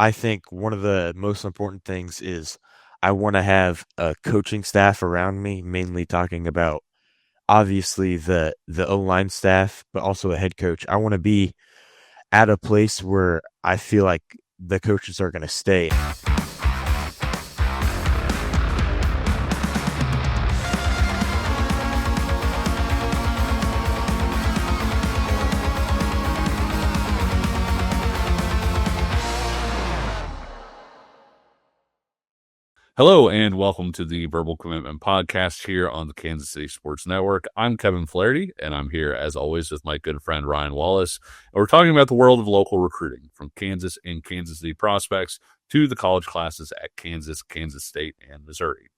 I think one of the most important things is I want to have a coaching staff around me, mainly talking about obviously the O-line staff, but also a head coach. I want to be at a place where I feel like the coaches are going to stay. Hello and welcome to the Verbal Commitment Podcast here on the Kansas City Sports Network. I'm Kevin Flaherty, and I'm here as always with my good friend Ryan Wallace. And we're talking about the world of local recruiting, from Kansas and Kansas City prospects to the college classes at Kansas, Kansas State, and Missouri.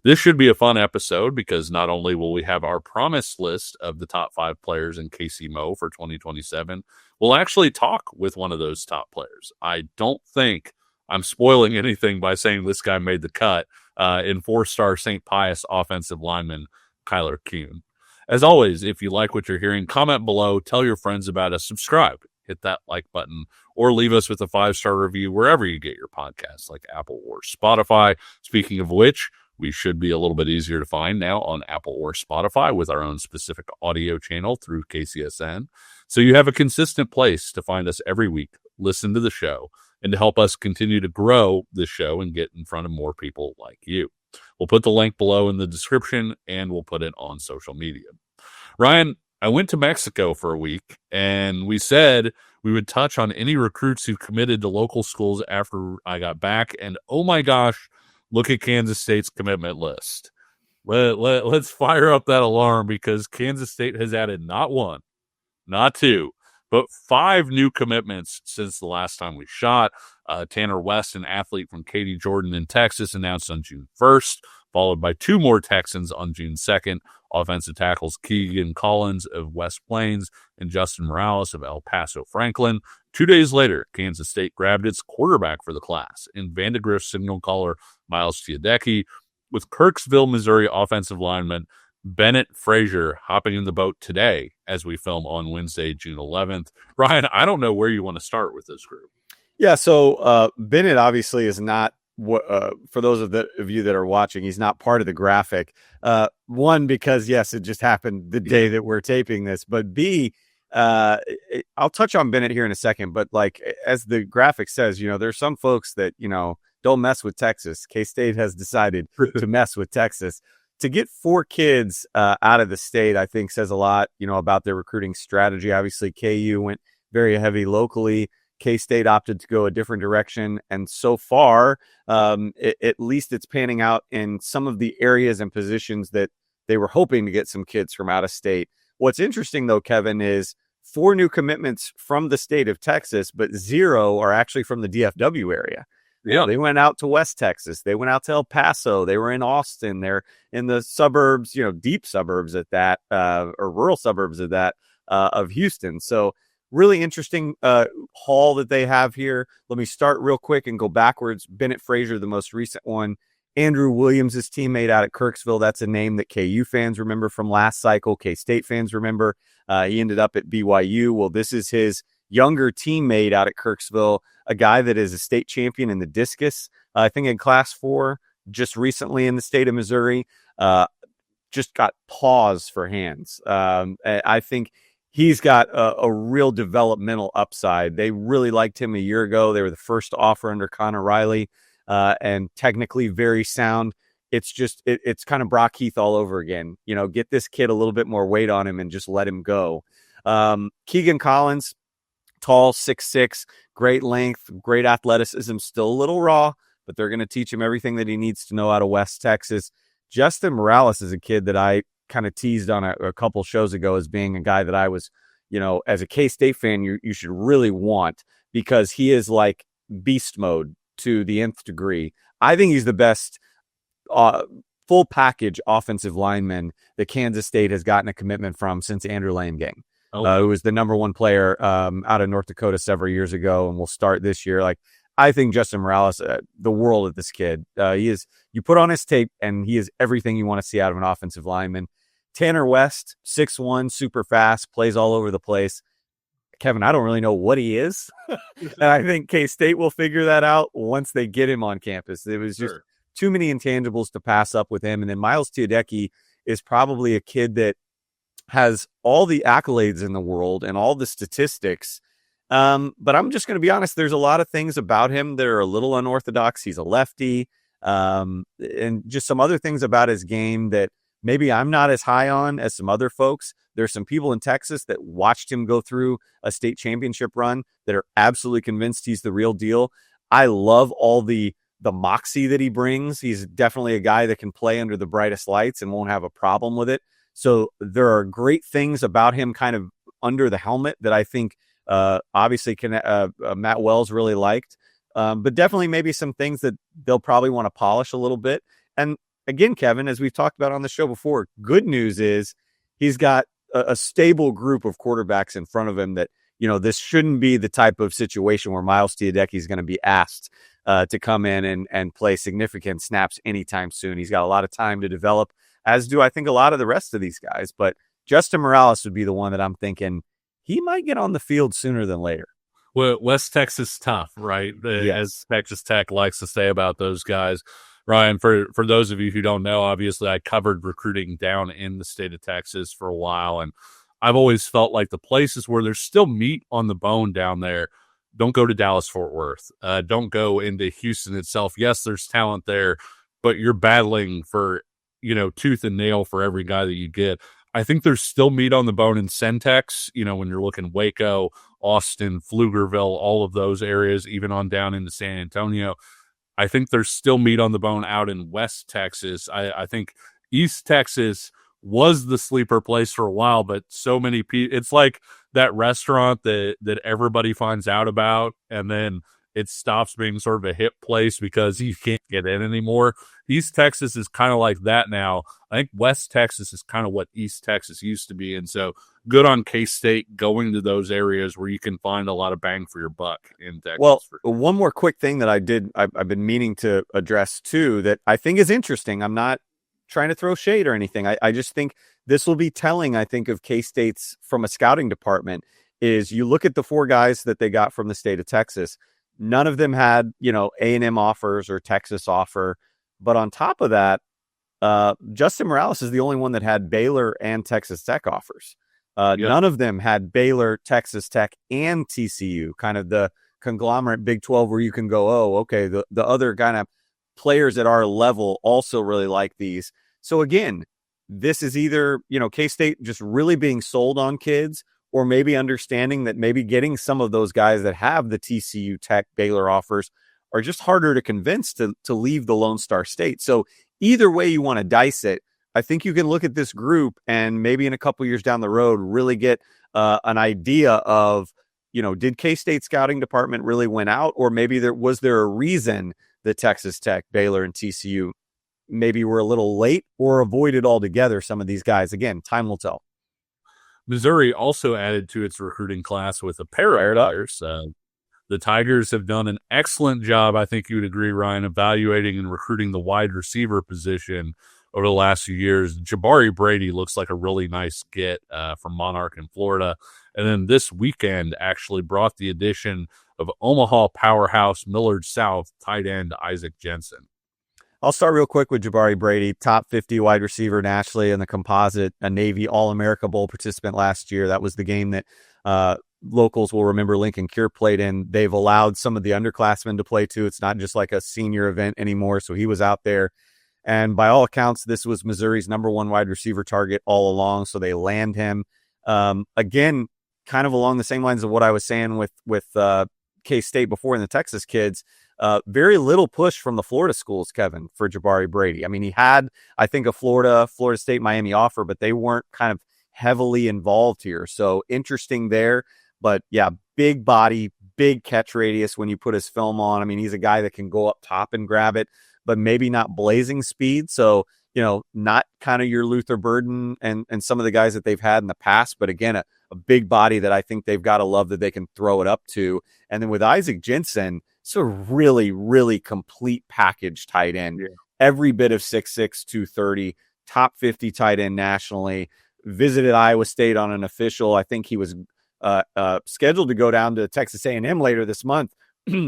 This should be a fun episode because not only will we have our promise list of the top 5 players in KCMO for 2027, we'll actually talk with one of those top players. I don't think I'm spoiling anything by saying this guy made the cut in 4-star St. Pious offensive lineman Kyler Kuhn. As always, if you like what you're hearing, comment below, tell your friends about us, subscribe, hit that like button, or leave us with a 5-star review wherever you get your podcasts, like Apple or Spotify. Speaking of which, we should be a little bit easier to find now on Apple or Spotify with our own specific audio channel through KCSN. So you have a consistent place to find us every week, listen to the show, and to help us continue to grow the show and get in front of more people like you. We'll put the link below in the description, and we'll put it on social media. Ryan, I went to Mexico for a week, and we said we would touch on any recruits who committed to local schools after I got back, and oh my gosh, look at Kansas State's commitment list. Let's fire up that alarm because Kansas State has added not 1, not 2, but 5 new commitments since the last time we shot. Tanner West, an athlete from Katy, Jordan in Texas, announced on June 1st, followed by 2 more Texans on June 2nd. Offensive tackles Keegan Collins of West Plains and Justin Morales of El Paso Franklin. 2 days later, Kansas State grabbed its quarterback for the class in Vandegrift signal caller Miles Chiadecki, with Kirksville, Missouri offensive lineman Bennett Frazier hopping in the boat today as we film on Wednesday, June 11th. Ryan, I don't know where you want to start with this group. Yeah, so Bennett obviously is not, for those of you that are watching, he's not part of the graphic. One, because, yes, it just happened the day that we're taping this. But B, I'll touch on Bennett here in a second. But, like, as the graphic says, there's some folks that, don't mess with Texas. K-State has decided to mess with Texas. To get 4 kids out of the state, I think says a lot, about their recruiting strategy. Obviously, KU went very heavy locally. K-State opted to go a different direction. And so far, at least it's panning out in some of the areas and positions that they were hoping to get some kids from out of state. What's interesting, though, Kevin, is 4 new commitments from the state of Texas, but 0 are actually from the DFW area. Yeah, they went out to West Texas. They went out to El Paso. They were in Austin. They're in the suburbs, deep suburbs at that, or rural suburbs at that, of Houston. So really interesting haul that they have here. Let me start real quick and go backwards. Bennett Frazier, the most recent one. Andrew Williams, his teammate out at Kirksville. That's a name that KU fans remember from last cycle. K-State fans remember. He ended up at BYU. Well, this is his younger teammate out at Kirksville, a guy that is a state champion in the discus, I think in class 4, just recently in the state of Missouri, just got paws for hands. I think he's got a real developmental upside. They really liked him a year ago. They were the first to offer under Connor Riley, and technically very sound. It's just, it's kind of Brock Heath all over again. Get this kid a little bit more weight on him and just let him go. Keegan Collins, tall, 6'6", great length, great athleticism, still a little raw, but they're going to teach him everything that he needs to know out of West Texas. Justin Morales is a kid that I kind of teased on a couple shows ago as being a guy that I was, as a K-State fan, you should really want, because he is like beast mode to the nth degree. I think he's the best full package offensive lineman that Kansas State has gotten a commitment from since Andrew Landgang. Who was the number 1 player out of North Dakota several years ago, and will start this year. Like, I think Justin Morales, the world of this kid. He is. You put on his tape, and he is everything you want to see out of an offensive lineman. Tanner West, 6'1", super fast, plays all over the place. Kevin, I don't really know what he is. And I think K-State will figure that out once they get him on campus. It was just too many intangibles to pass up with him. And then Miles Teodecki is probably a kid that has all the accolades in the world and all the statistics. But I'm just going to be honest. There's a lot of things about him that are a little unorthodox. He's a lefty, and just some other things about his game that maybe I'm not as high on as some other folks. There's some people in Texas that watched him go through a state championship run that are absolutely convinced he's the real deal. I love all the moxie that he brings. He's definitely a guy that can play under the brightest lights and won't have a problem with it. So there are great things about him kind of under the helmet that I think obviously Matt Wells really liked. But definitely maybe some things that they'll probably want to polish a little bit. And again, Kevin, as we've talked about on the show before, good news is he's got a stable group of quarterbacks in front of him that, this shouldn't be the type of situation where Miles Teodecki is going to be asked to come in and play significant snaps anytime soon. He's got a lot of time to develop, as do I think a lot of the rest of these guys. But Justin Morales would be the one that I'm thinking he might get on the field sooner than later. Well, West Texas tough, right? Yes. As Texas Tech likes to say about those guys. Ryan, for those of you who don't know, obviously I covered recruiting down in the state of Texas for a while, and I've always felt like the places where there's still meat on the bone down there, don't go to Dallas-Fort Worth. Don't go into Houston itself. Yes, there's talent there, but you're battling for, tooth and nail for every guy that you get. I think there's still meat on the bone in Centex, when you're looking Waco, Austin, Pflugerville, all of those areas, even on down into San Antonio. I think there's still meat on the bone out in West Texas. I think East Texas was the sleeper place for a while, but so many people, it's like that restaurant that everybody finds out about, and then it stops being sort of a hip place because you can't get in anymore. East Texas is kind of like that now. I think West Texas is kind of what East Texas used to be. And so good on K-State going to those areas where you can find a lot of bang for your buck in Texas. Well, one more quick thing that I've been meaning to address too, that I think is interesting. I'm not trying to throw shade or anything. I just think this will be telling, I think, of K-State's from a scouting department is you look at the 4 guys that they got from the state of Texas. None of them had, A&M offers or Texas offer. But on top of that, Justin Morales is the only one that had Baylor and Texas Tech offers. None of them had Baylor, Texas Tech, and TCU, kind of the conglomerate Big 12 where you can go, oh, okay, the other kind of players at our level also really like these. So again, this is either, K-State just really being sold on kids, or maybe understanding that maybe getting some of those guys that have the TCU, Tech, Baylor offers are just harder to convince to leave the Lone Star State. So either way you want to dice it, I think you can look at this group and maybe in a couple years down the road really get an idea of, did K-State scouting department really win out, or maybe was there a reason that Texas Tech, Baylor, and TCU maybe were a little late or avoided altogether some of these guys. Again, time will tell. Missouri also added to its recruiting class with a pair of players. The Tigers have done an excellent job, I think you would agree, Ryan, evaluating and recruiting the wide receiver position over the last few years. Jabari Brady looks like a really nice get from Monarch in Florida. And then this weekend actually brought the addition of Omaha powerhouse Millard South tight end Isaac Jensen. I'll start real quick with Jabari Brady, top 50 wide receiver nationally in the composite, a Navy All-America Bowl participant last year. That was the game that locals will remember Lincoln Cure played in. They've allowed some of the underclassmen to play too. It's not just like a senior event anymore. So he was out there. And by all accounts, this was Missouri's number 1 wide receiver target all along. So they land him. Again, kind of along the same lines of what I was saying with K-State before in the Texas kids. Very little push from the Florida schools, Kevin, for Jabari Brady. I mean, he had, I think, a Florida State, Miami offer, but they weren't kind of heavily involved here. So interesting there. But yeah, big body, big catch radius when you put his film on. I mean, he's a guy that can go up top and grab it, but maybe not blazing speed. So, not kind of your Luther Burden and some of the guys that they've had in the past, but again, a big body that I think they've got to love that they can throw it up to. And then with Isaac Jensen, it's a really, really complete package tight end. Yeah. Every bit of 6'6", 230, top 50 tight end nationally. Visited Iowa State on an official. I think he was scheduled to go down to Texas A&M later this month.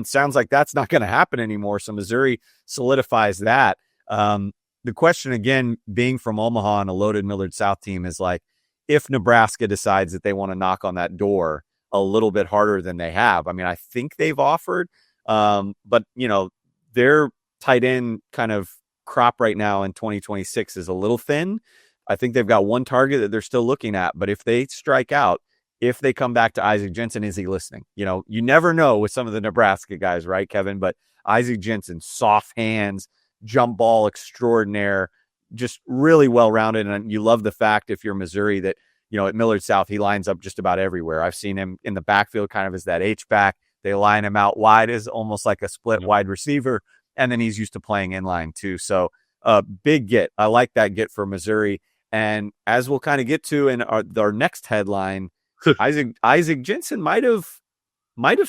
Sounds like that's not going to happen anymore. So Missouri solidifies that. The question, again, being from Omaha and a loaded Millard South team, is like, if Nebraska decides that they want to knock on that door a little bit harder than they have. I mean, I think they've offered, but, you know, their tight end kind of crop right now in 2026 is a little thin. I think they've got one target that they're still looking at, but if they strike out, if they come back to Isaac Jensen, is he listening? You know, you never know with some of the Nebraska guys, right, Kevin? But Isaac Jensen, soft hands, jump ball extraordinaire, just really well-rounded. And you love the fact, if you're Missouri, that, you know, at Millard South, he lines up just about everywhere. I've seen him in the backfield kind of as that H-back. They line him out wide as almost like a split wide receiver. And then he's used to playing inline too. So big get. I like that get for Missouri. And as we'll kind of get to in our next headline, Isaac Jensen might have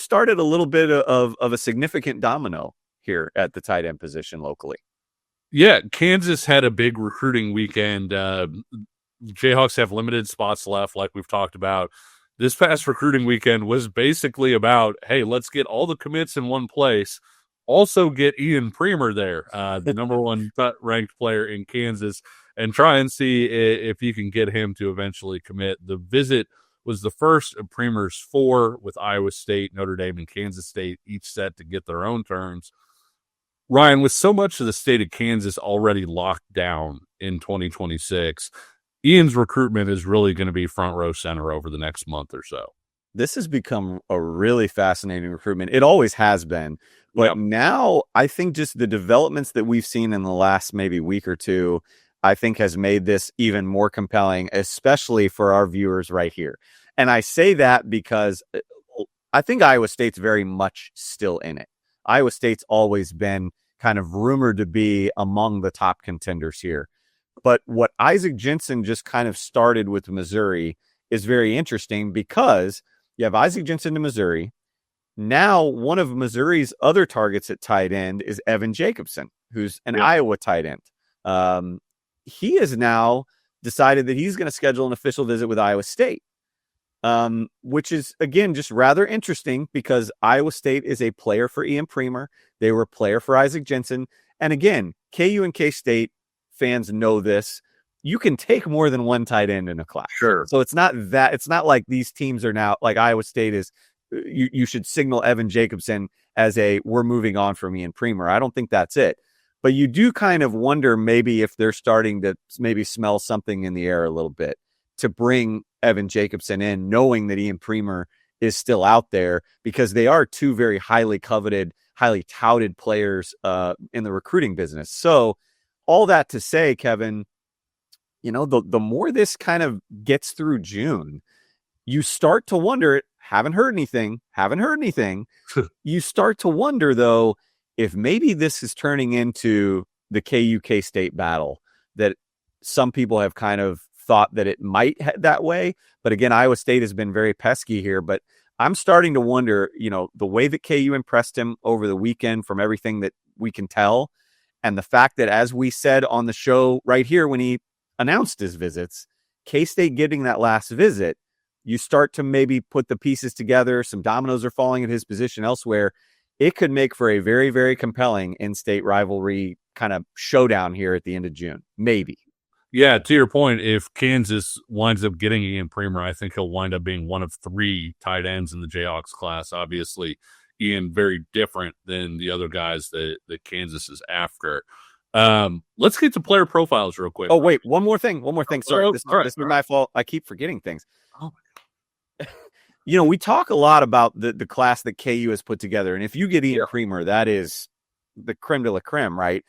started a little bit of a significant domino here at the tight end position locally. Yeah, Kansas had a big recruiting weekend. Jayhawks have limited spots left, like we've talked about. This past recruiting weekend was basically about, hey, let's get all the commits in one place. Also get Ian Premer there, the number one ranked player in Kansas, and try and see if you can get him to eventually commit. The visit was the first of Premer's 4, with Iowa State, Notre Dame, and Kansas State each set to get their own turns. Ryan, with so much of the state of Kansas already locked down in 2026, Ian's recruitment is really going to be front row center over the next month or so. This has become a really fascinating recruitment. It always has been. But now I think just the developments that we've seen in the last maybe week or two, I think has made this even more compelling, especially for our viewers right here. And I say that because I think Iowa State's very much still in it. Iowa State's always been kind of rumored to be among the top contenders here. But what Isaac Jensen just kind of started with Missouri is very interesting, because you have Isaac Jensen to Missouri. Now, one of Missouri's other targets at tight end is Evan Jacobson, who's an Iowa tight end. He has now decided that he's going to schedule an official visit with Iowa State, which is, again, just rather interesting, because Iowa State is a player for Ian Premer. They were a player for Isaac Jensen. And again, KU and K-State fans know this. You can take more than one tight end in a class. Sure. So it's not like these teams are now like Iowa State is. You should signal Evan Jacobson as we're moving on from Ian Premer. I don't think that's it. But you do kind of wonder maybe if they're starting to maybe smell something in the air a little bit to bring Evan Jacobson in, knowing that Ian Premer is still out there, because they are two very highly coveted, highly touted players in the recruiting business. So all that to say, Kevin, you know, the more this kind of gets through June, you start to wonder, haven't heard anything. You start to wonder, though, if maybe this is turning into the KU State battle that some people have kind of thought that it might head that way. But again, Iowa State has been very pesky here. But I'm starting to wonder, you know, the way that KU impressed him over the weekend from everything that we can tell, and the fact that, as we said on the show right here when he announced his visits, K-State getting that last visit, you start to maybe put the pieces together. Some dominoes are falling at his position elsewhere. It could make for a very, very compelling in-state rivalry kind of showdown here at the end of June. Maybe. Yeah, to your point, if Kansas winds up getting Ian Premer, I think he'll wind up being one of 3 tight ends in the Jayhawks class. Obviously, Ian very different than the other guys that Kansas is after. Let's get to player profiles real quick. Oh, wait, one more thing. Sorry, this is my fault. I keep forgetting things. Oh, you know, we talk a lot about the class that KU has put together. And if you get Ian Premer, that is the creme de la creme, right?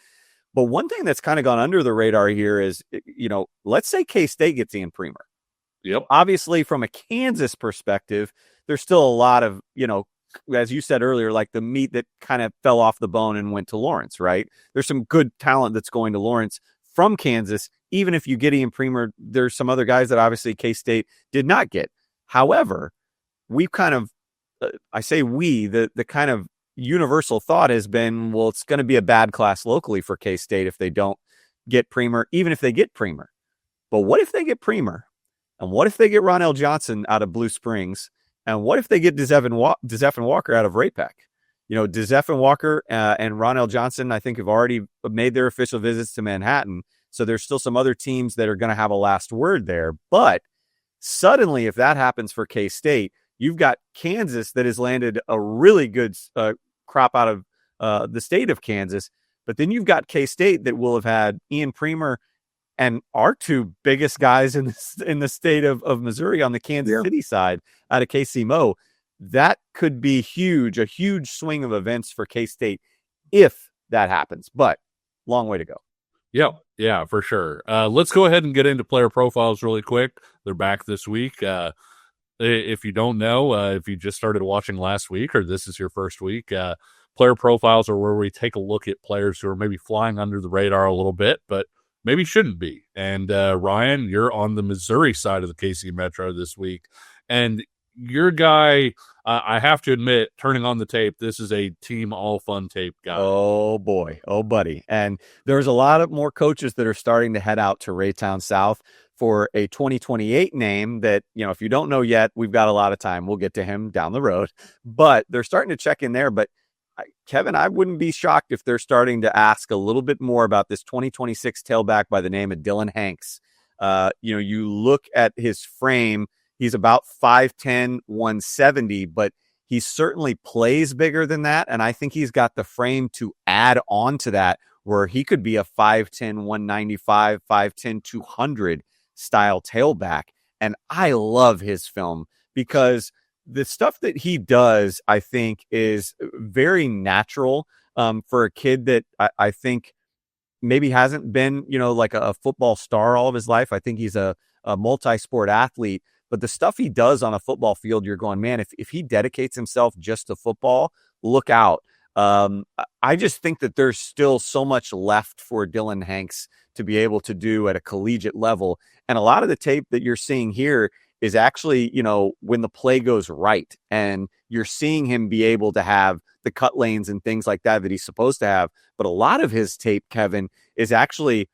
But one thing that's kind of gone under the radar here is, you know, let's say K-State gets Ian Premer. Yep. Obviously, from a Kansas perspective, there's still a lot of, you know, as you said earlier, like the meat that kind of fell off the bone and went to Lawrence, right? There's some good talent that's going to Lawrence from Kansas. Even if you get Ian Premer, there's some other guys that obviously K-State did not get. However, we've kind of, the kind of universal thought has been, well, it's going to be a bad class locally for K-State if they don't get Premer, even if they get Premer. But what if they get Premer? And what if they get Ronell Johnson out of Blue Springs? And what if they get Dezef and Walker out of Ray-Pec? Dezef and Walker and Ronell Johnson, I think, have already made their official visits to Manhattan. So there's still some other teams that are going to have a last word there. But suddenly, if that happens for K-State, you've got Kansas that has landed a really good crop out of the state of Kansas. But then you've got K-State that will have had Ian Premer and our two biggest guys in the state of Missouri on the Kansas City side out of KC Mo. That could be huge, a huge swing of events for K-State if that happens. But long way to go. Yeah, for sure. Let's go ahead and get into player profiles really quick. They're back this week. If you don't know, if you just started watching last week or this is your first week, player profiles are where we take a look at players who are maybe flying under the radar a little bit, but maybe shouldn't be. And Ryan, you're on the Missouri side of the KC Metro this week. And your guy, I have to admit, turning on the tape, this is a team all fun tape guy. Oh, boy. Oh, buddy. And there's a lot of more coaches that are starting to head out to Raytown South for a 2028 name that, if you don't know yet, we've got a lot of time. We'll get to him down the road. But they're starting to check in there. But Kevin, I wouldn't be shocked if they're starting to ask a little bit more about this 2026 tailback by the name of Dylan Hanks. You look at his frame, he's about 5'10", 170, but he certainly plays bigger than that. And I think he's got the frame to add on to that, where he could be a 5'10", 195, 5'10", 200 style tailback. And I love his film because the stuff that he does, I think, is very natural for a kid that I think maybe hasn't been, like a football star all of his life. I think he's a multi-sport athlete, but the stuff he does on a football field, you're going, man, if he dedicates himself just to football, look out. I just think that there's still so much left for Dylan Hanks to be able to do at a collegiate level. And a lot of the tape that you're seeing here is actually, when the play goes right and you're seeing him be able to have the cut lanes and things like that he's supposed to have. But a lot of his tape, Kevin, is actually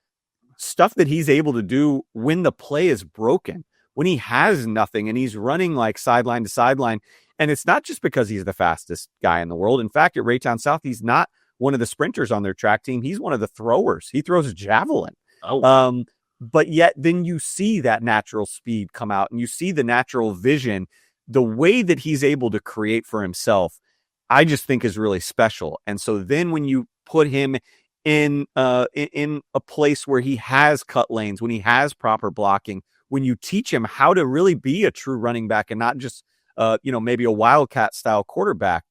stuff that he's able to do when the play is broken, when he has nothing and he's running like sideline to sideline. And it's not just because he's the fastest guy in the world. In fact, at Raytown South, he's not one of the sprinters on their track team. He's one of the throwers. He throws a javelin. But yet then you see that natural speed come out and you see the natural vision, the way that he's able to create for himself, I just think is really special. And so then when you put him in a place where he has cut lanes, when he has proper blocking, when you teach him how to really be a true running back and not just, maybe a Wildcat style quarterback,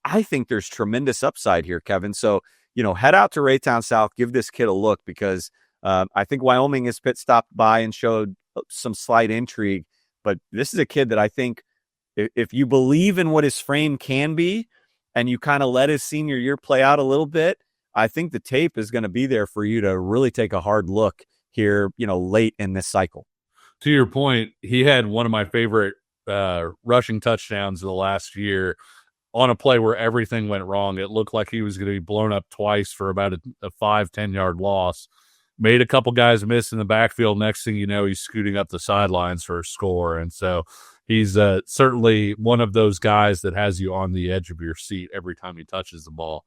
I think there's tremendous upside here, Kevin. So, head out to Raytown South, give this kid a look because I think Wyoming has pit stopped by and showed some slight intrigue, but this is a kid that I think if you believe in what his frame can be and you kind of let his senior year play out a little bit, I think the tape is going to be there for you to really take a hard look here, late in this cycle. To your point, he had one of my favorite rushing touchdowns of the last year on a play where everything went wrong. It looked like he was going to be blown up twice for about a 5-10 yard loss. Made a couple guys miss in the backfield. Next thing you know, he's scooting up the sidelines for a score. And so he's certainly one of those guys that has you on the edge of your seat every time he touches the ball.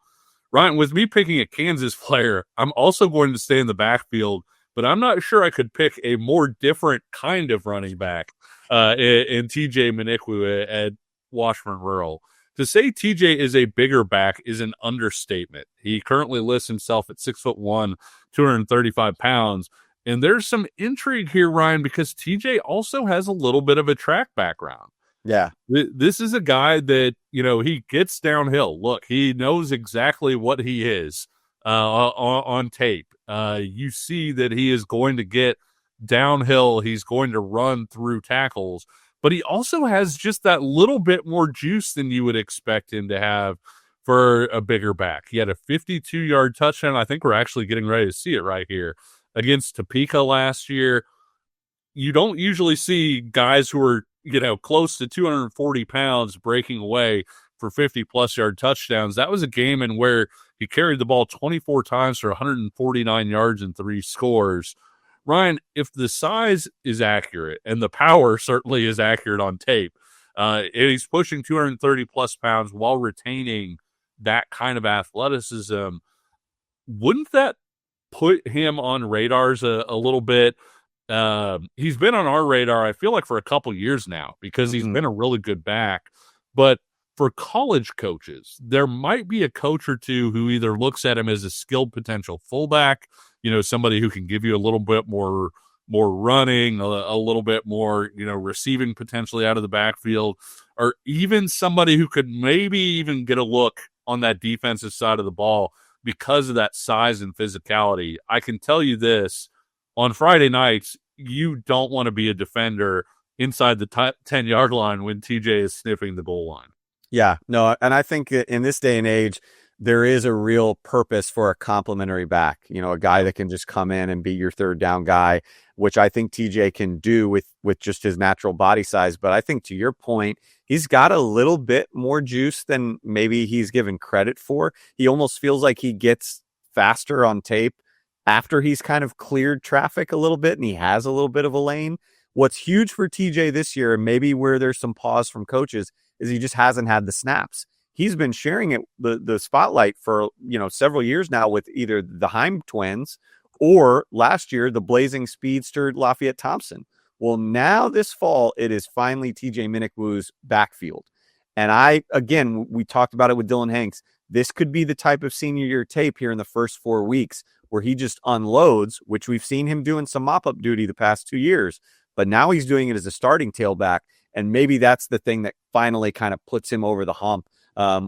Ryan, with me picking a Kansas player, I'm also going to stay in the backfield, but I'm not sure I could pick a more different kind of running back in TJ Manickwu at Washburn Rural. To say TJ is a bigger back is an understatement. He currently lists himself at 6'1", 235 pounds. And there's some intrigue here, Ryan, because TJ also has a little bit of a track background. Yeah. This is a guy that, he gets downhill. Look, he knows exactly what he is on tape. You see that he is going to get downhill. He's going to run through tackles. But he also has just that little bit more juice than you would expect him to have for a bigger back. He had a 52-yard touchdown. I think we're actually getting ready to see it right here against Topeka last year. You don't usually see guys who are, close to 240 pounds breaking away for 50-plus yard touchdowns. That was a game in where he carried the ball 24 times for 149 yards and 3 scores. Ryan, if the size is accurate, and the power certainly is accurate on tape, He's pushing 230 plus pounds while retaining that kind of athleticism. Wouldn't that put him on radars a little bit? He's been on our radar, I feel like, for a couple years now because he's been a really good back. But for college coaches, there might be a coach or two who either looks at him as a skilled potential fullback, somebody who can give you a little bit more running, a little bit more, receiving potentially out of the backfield, or even somebody who could maybe even get a look on that defensive side of the ball because of that size and physicality. I can tell you this, on Friday nights, you don't want to be a defender inside the 10-yard line when TJ is sniffing the goal line. Yeah, no, and I think in this day and age, there is a real purpose for a complementary back, a guy that can just come in and be your third down guy, which I think TJ can do with just his natural body size. But I think to your point, he's got a little bit more juice than maybe he's given credit for. He almost feels like he gets faster on tape after he's kind of cleared traffic a little bit and he has a little bit of a lane. What's huge for TJ this year, and maybe where there's some pause from coaches, is he just hasn't had the snaps. He's been sharing the spotlight for several years now with either the Heim twins or last year the blazing speedster Lafayette Thompson. Well, now this fall it is finally TJ Minnikwu's backfield, and we talked about it with Dylan Hanks. This could be the type of senior year tape here in the first 4 weeks where he just unloads, which we've seen him doing some mop-up duty the past 2 years, but now he's doing it as a starting tailback. And maybe that's the thing that finally kind of puts him over the hump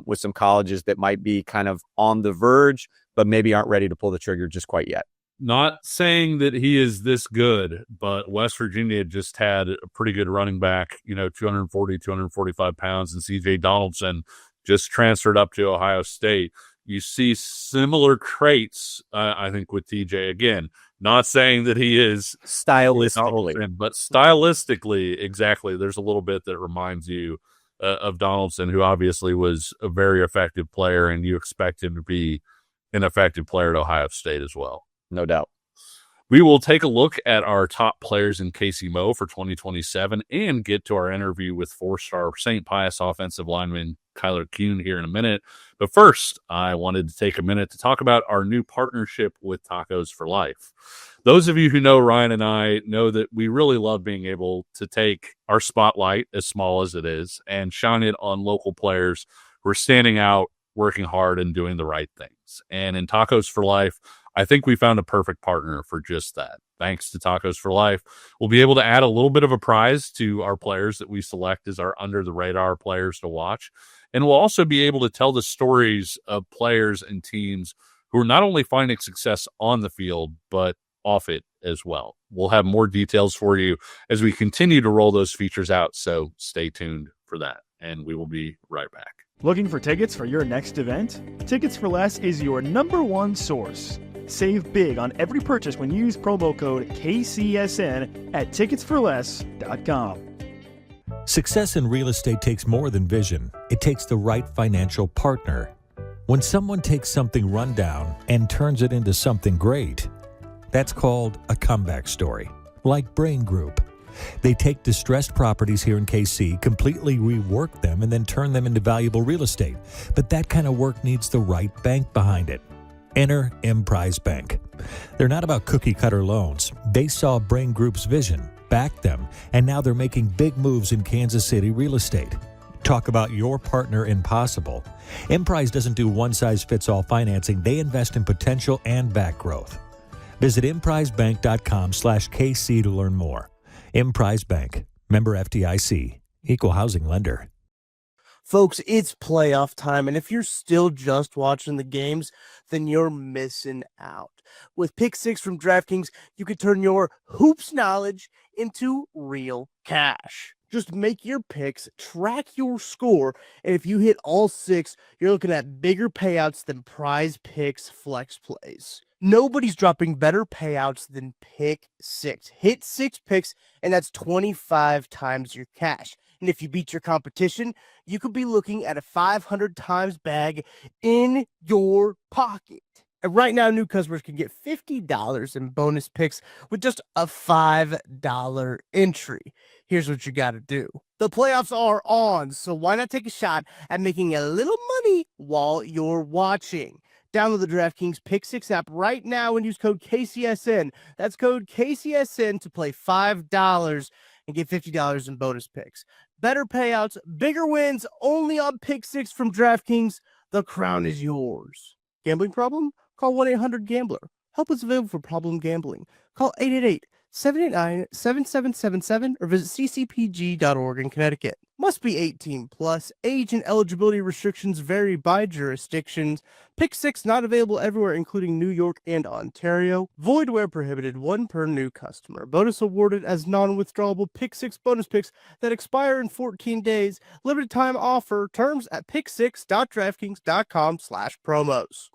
with some colleges that might be kind of on the verge, but maybe aren't ready to pull the trigger just quite yet. Not saying that he is this good, but West Virginia just had a pretty good running back, 240, 245 pounds, and CJ Donaldson just transferred up to Ohio State. You see similar traits, I think, with TJ. Again, not saying that he is stylistically, but stylistically, exactly. There's a little bit that reminds you of Donaldson, who obviously was a very effective player, and you expect him to be an effective player at Ohio State as well. No doubt. We will take a look at our top players in KC for 2027 and get to our interview with 4-star St. Pious offensive lineman Kyler Kuhn here in a minute. But first, I wanted to take a minute to talk about our new partnership with Tacos for Life. Those of you who know Ryan and I know that we really love being able to take our spotlight, as small as it is, and shine it on local players who are standing out, working hard, and doing the right things. And in Tacos for Life, I think we found a perfect partner for just that. Thanks to Tacos for Life, we'll be able to add a little bit of a prize to our players that we select as our under-the-radar players to watch. And we'll also be able to tell the stories of players and teams who are not only finding success on the field, but off it as well. We'll have more details for you as we continue to roll those features out, so stay tuned for that. And we will be right back. Looking for tickets for your next event? Tickets for Less is your #1 source. Save big on every purchase when you use promo code KCSN at ticketsforless.com. Success in real estate takes more than vision. It takes the right financial partner. When someone takes something rundown and turns it into something great, that's called a comeback story, like Brain Group. They take distressed properties here in KC, completely rework them, and then turn them into valuable real estate. But that kind of work needs the right bank behind it. Enter Emprise Bank. They're not about cookie-cutter loans. They saw Brain Group's vision, backed them, and now they're making big moves in Kansas City real estate. Talk about your partner in possible. Emprise doesn't do one-size-fits-all financing. They invest in potential and back growth. Visit emprisebank.com/KC to learn more. Emprise Bank, member FDIC, equal housing lender. Folks, it's playoff time, and if you're still just watching the games, then you're missing out. With Pick 6 from DraftKings, you can turn your hoops knowledge into real cash. Just make your picks, track your score, and if you hit all 6, you're looking at bigger payouts than Prize Picks flex plays. Nobody's dropping better payouts than Pick 6. Hit 6 picks, and that's 25 times your cash. And if you beat your competition, you could be looking at a 500 times bag in your pocket. And right now, new customers can get $50 in bonus picks with just a $5 entry. Here's what you got to do. The playoffs are on, so why not take a shot at making a little money while you're watching? Download the DraftKings Pick 6 app right now and use code KCSN. That's code KCSN to play $5 and get $50 in bonus picks. Better payouts, bigger wins, only on Pick 6 from DraftKings. The crown is yours. Gambling problem? Call 1-800-GAMBLER. Help is available for problem gambling. Call 888-789-7777 or visit ccpg.org in Connecticut. Must be 18 plus. Age and eligibility restrictions vary by jurisdictions. Pick 6 not available everywhere, including New York and Ontario. Void where prohibited. 1 per new customer. Bonus awarded as non-withdrawable Pick 6 bonus picks that expire in 14 days. Limited time offer. Terms at pick6.draftkings.com/promos.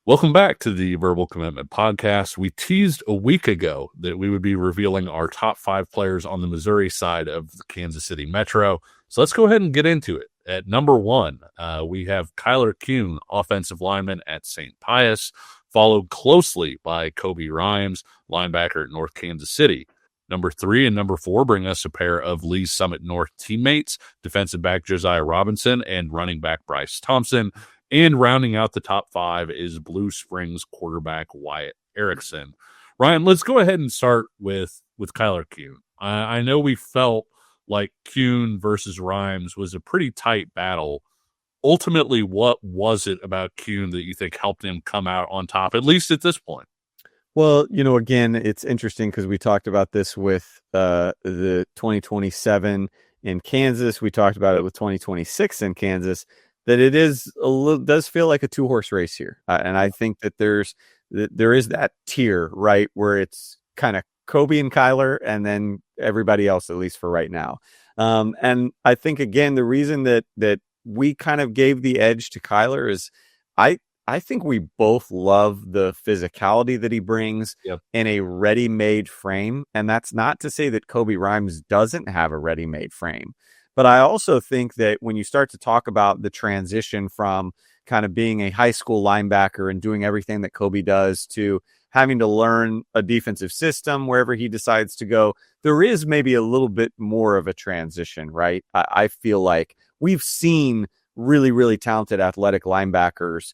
Welcome back to the Verbal Commitment Podcast. We teased a week ago that we would be revealing our top 5 players on the Missouri side of the Kansas City Metro. So let's go ahead and get into it. At number 1, we have Kyler Kuhn, offensive lineman at St. Pious, followed closely by Kobe Rhymes, linebacker at North Kansas City. Number 3 and number 4 bring us a pair of Lee's Summit North teammates, defensive back Josiah Robinson and running back Bryce Thompson. And rounding out the top 5 is Blue Springs quarterback Wyatt Erickson. Ryan, let's go ahead and start with Kyler Kuhn. I know we felt like Kuhn versus Rhymes was a pretty tight battle. Ultimately, what was it about Kuhn that you think helped him come out on top, at least at this point? Well, again, it's interesting because we talked about this with the 2027 in Kansas. We talked about it with 2026 in Kansas. That it is does feel like a 2-horse race here, and I think that there is that tier, right, where it's kind of Kobe and Kyler, and then everybody else, at least for right now. And I think again the reason that we kind of gave the edge to Kyler is I think we both love the physicality that he brings in a ready-made frame, and that's not to say that Kobe Rhymes doesn't have a ready-made frame. But I also think that when you start to talk about the transition from kind of being a high school linebacker and doing everything that Kobe does to having to learn a defensive system wherever he decides to go, there is maybe a little bit more of a transition, right? I feel like we've seen really, really talented athletic linebackers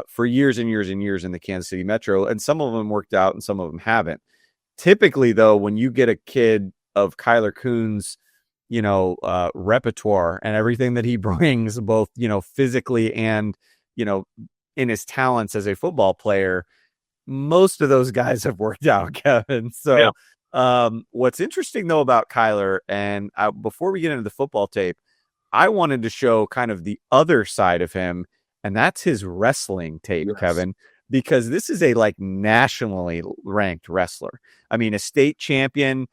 for years and years and years in the Kansas City Metro, and some of them worked out and some of them haven't. Typically, though, when you get a kid of Kyler Kuhn's repertoire and everything that he brings, both, physically and, in his talents as a football player, most of those guys have worked out, Kevin. So what's interesting, though, about Kyler, and before we get into the football tape, I wanted to show kind of the other side of him, and that's his wrestling tape, Kevin, because this is a nationally ranked wrestler. I mean, a state champion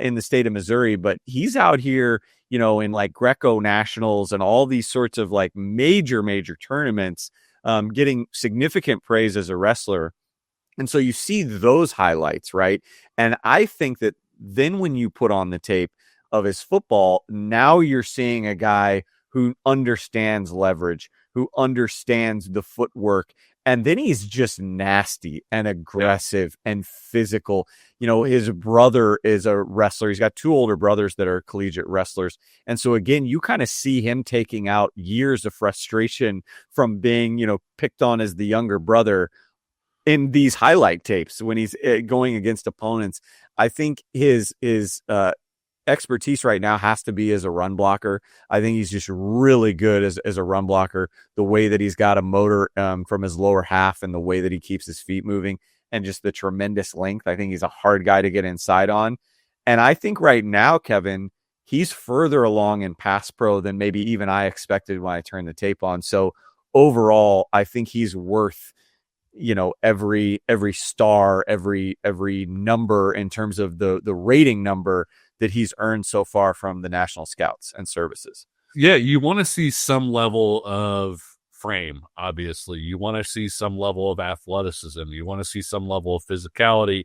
in the state of Missouri, but he's out here, in Greco Nationals and all these sorts of major tournaments, getting significant praise as a wrestler. And so you see those highlights, right? And I think that then when you put on the tape of his football, now you're seeing a guy who understands leverage, who understands the footwork. And then he's just nasty and aggressive and physical. His brother is a wrestler. He's got 2 older brothers that are collegiate wrestlers. And so, again, you kind of see him taking out years of frustration from being, picked on as the younger brother in these highlight tapes when he's going against opponents. I think his expertise right now has to be as a run blocker. I think he's just really good as a run blocker, the way that he's got a motor from his lower half and the way that he keeps his feet moving and just the tremendous length. I think he's a hard guy to get inside on. And I think right now, Kevin, he's further along in pass pro than maybe even I expected when I turned the tape on. So overall, I think he's worth, every star, every number in terms of the rating number that he's earned so far from the National Scouts and Services. Yeah, you want to see some level of frame, obviously. You want to see some level of athleticism. You want to see some level of physicality.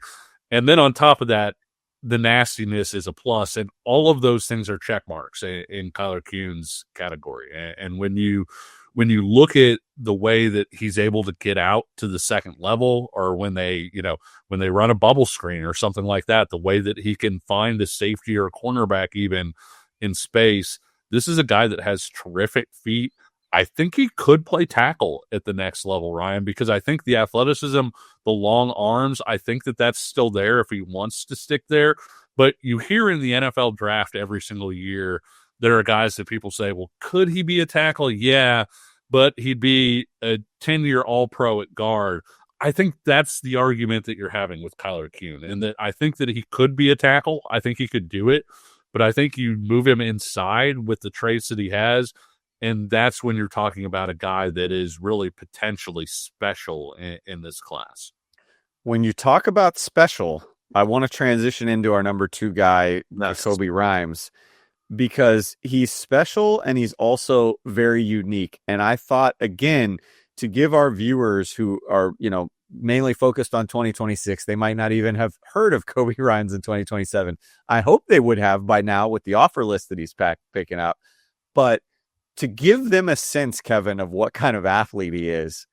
And then on top of that, the nastiness is a plus. And all of those things are check marks in Kyler Kuhn's category. And when you look at the way that he's able to get out to the second level, or when they run a bubble screen or something like that, the way that he can find a safety or a cornerback even in space. This is a guy that has terrific feet. I think he could play tackle at the next level, Ryan, because I think the athleticism, the long arms, I think that that's still there if he wants to stick there. But you hear in the NFL draft every single year, there are guys that people say, well, could he be a tackle? Yeah, but he'd be a 10-year All-Pro at guard. I think that's the argument that you're having with Kyler Kuhn, and that I think that he could be a tackle. I think he could do it, but I think you move him inside with the traits that he has, and that's when you're talking about a guy that is really potentially special in this class. When you talk about special, I want to transition into our number 2 guy, Kobe Rhymes, because he's special and he's also very unique. And I thought, again, to give our viewers who are, mainly focused on 2026, they might not even have heard of Kobe Rhymes in 2027. I hope they would have by now with the offer list that he's picking up. But to give them a sense, Kevin, of what kind of athlete he is,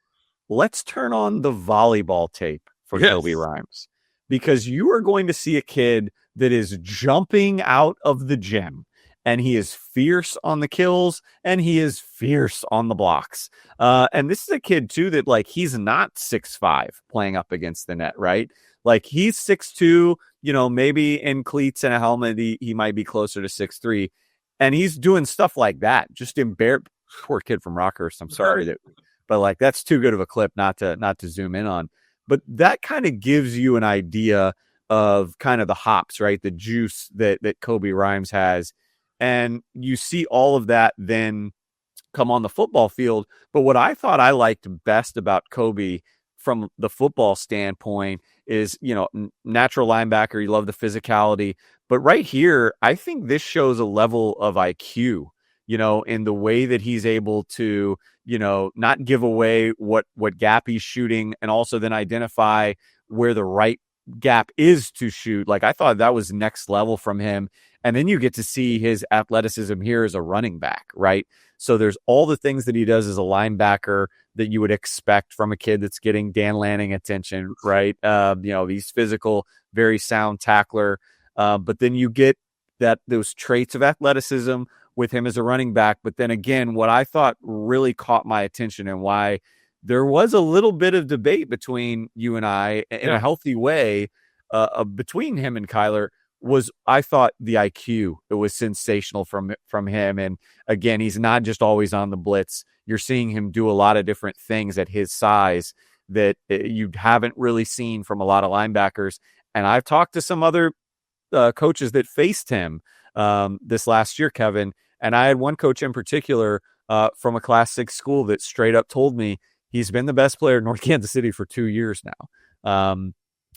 let's turn on the volleyball tape for Kobe Rhymes, because you are going to see a kid that is jumping out of the gym, and he is fierce on the kills and he is fierce on the blocks. And this is a kid too that, like, he's not 6'5" playing up against the net, right? Like, he's 6'2", maybe in cleats and a helmet, he might be closer to 6'3". And he's doing stuff like that. Just poor kid from Rockhurst. I'm sorry but like, that's too good of a clip not to zoom in on. But that kind of gives you an idea of kind of the hops, right? The juice that Kobe Rhymes has. And you see all of that then come on the football field. But what I thought I liked best about Kobe from the football standpoint is, natural linebacker. You love the physicality. But right here, I think this shows a level of IQ, in the way that he's able to, not give away what gap he's shooting, and also then identify where the right gap is to shoot. Like, I thought that was next level from him. And then you get to see his athleticism here as a running back, right? So there's all the things that he does as a linebacker that you would expect from a kid that's getting Dan Lanning attention, right? He's physical, very sound tackler. But then you get those traits of athleticism with him as a running back. But then again, what I thought really caught my attention, and why there was a little bit of debate between you and I in a healthy way between him and Kyler, was, I thought, the IQ. It was sensational from him. And again, he's not just always on the blitz. You're seeing him do a lot of different things at his size that you haven't really seen from a lot of linebackers. And I've talked to some other coaches that faced him this last year, Kevin. And I had one coach in particular from a Class 6 school that straight up told me he's been the best player in North Kansas City for 2 years now.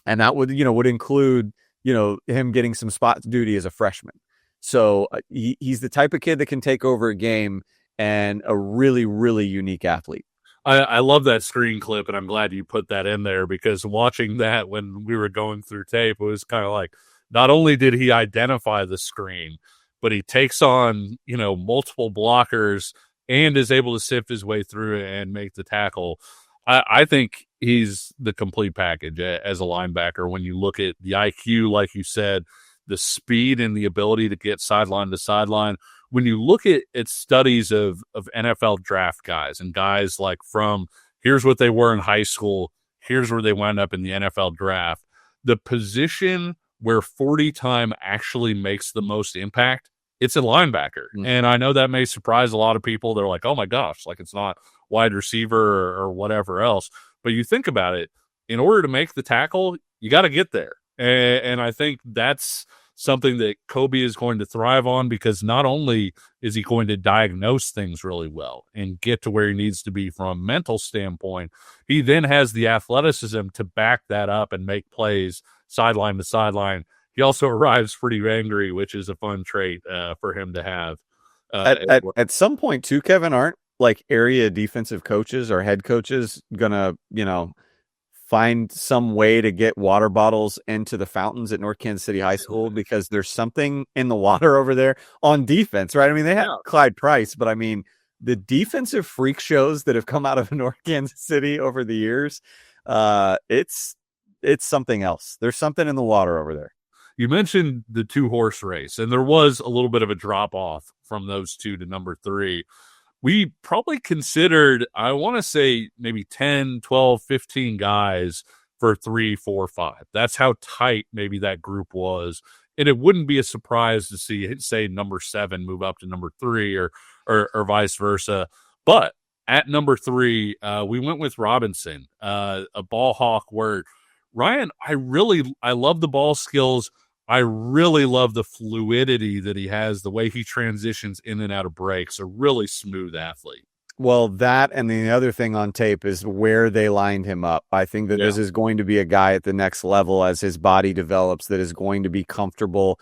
And that would include, him getting some spot duty as a freshman. So he's the type of kid that can take over a game, and a really, really unique athlete. I love that screen clip, and I'm glad you put that in there, because watching that when we were going through tape, it was kind of like, not only did he identify the screen, but he takes on, multiple blockers and is able to sift his way through it and make the tackle. I think he's the complete package as a linebacker. When you look at the IQ, like you said, the speed and the ability to get sideline to sideline. When you look at studies of NFL draft guys, and guys like, from here's what they were in high school, here's where they wound up in the NFL draft, the position where 40 time actually makes the most impact, it's a linebacker. Mm-hmm. And I know that may surprise a lot of people. They're like, oh my gosh, like, it's not wide receiver or whatever else. But you think about it, in order to make the tackle, you got to get there. And I think that's something that Kobe is going to thrive on, because not only is he going to diagnose things really well and get to where he needs to be from a mental standpoint, he then has the athleticism to back that up and make plays sideline to sideline. He also arrives pretty angry, which is a fun trait for him to have. At some point too, Kevin, aren't like area defensive coaches or head coaches gonna, find some way to get water bottles into the fountains at North Kansas City High School, because there's something in the water over there on defense, right? I mean, they have Clyde Price, but I mean, the defensive freak shows that have come out of North Kansas City over the years, it's something else. There's something in the water over there. You mentioned the 2-horse race, and there was a little bit of a drop off from those 2 to number 3. We probably considered, I want to say, maybe 10, 12, 15 guys for 3, 4, 5. That's how tight maybe that group was. And it wouldn't be a surprise to see, say, number 7 move up to number 3 or vice versa. But at number 3, we went with Robinson, a ball hawk where, Ryan, I love the ball skills. I really love the fluidity that he has, the way he transitions in and out of breaks, a really smooth athlete. Well, that and the other thing on tape is where they lined him up. I think that this is going to be a guy at the next level as his body develops that is going to be comfortable,